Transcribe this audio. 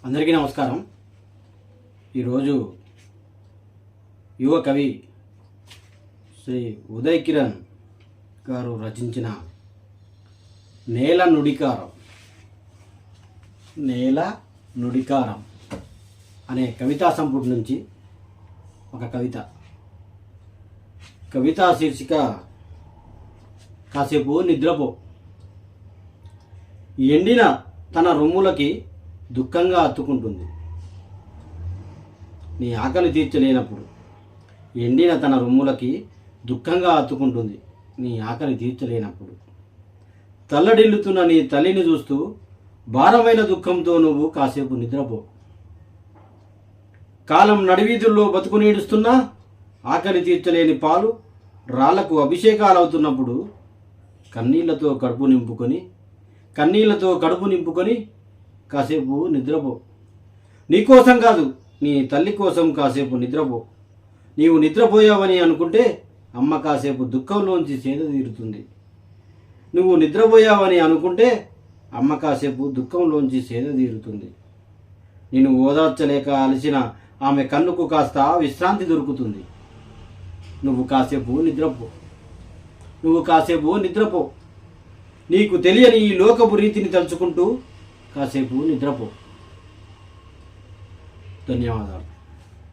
అందరికీ నమస్కారం. ఈరోజు యువ కవి శ్రీ ఉదయ్ కిరణ్ గారు రచించిన నేల నుడికారం అనే కవితా సంపుటి నుంచి ఒక కవితా శీర్షిక కాసేపు నిద్రపో. ఎండిన తన రొమ్ములకి దుఃఖంగా అత్తుకుంటుంది నీ ఆకలి తీర్చలేనప్పుడు. ఎండిన తన రొమ్ములకి దుఃఖంగా అత్తుకుంటుంది నీ ఆకలి తీర్చలేనప్పుడు. తల్లడిల్లుతున్న నీ తల్లిని చూస్తూ భారమైన దుఃఖంతో నువ్వు కాసేపు నిద్రపో. కాలం నడివీధుల్లో బతుకు నీడుస్తున్నా ఆకలి తీర్చలేని పాలు రాళ్లకు అభిషేకాలవుతున్నప్పుడు కన్నీళ్లతో కడుపు నింపుకొని కాసేపు నిద్రపో. నీకోసం కాదు, నీ తల్లి కోసం కాసేపు నిద్రపో. నీవు నిద్రపోయావని అనుకుంటే అమ్మ కాసేపు దుఃఖంలోంచి సేద తీరుతుంది. నువ్వు నిద్రపోయావని అనుకుంటే అమ్మ కాసేపు దుఃఖంలోంచి సేద తీరుతుంది. నేను ఓదార్చలేక అలసిన ఆమె కన్నుకు కాస్త విశ్రాంతి దొరుకుతుంది. నువ్వు కాసేపు నిద్రపో. నీకు తెలియని ఈ లోకపు రీతిని తలుచుకుంటూ కాసేపు నిద్రపో. ధన్యవాదాలు.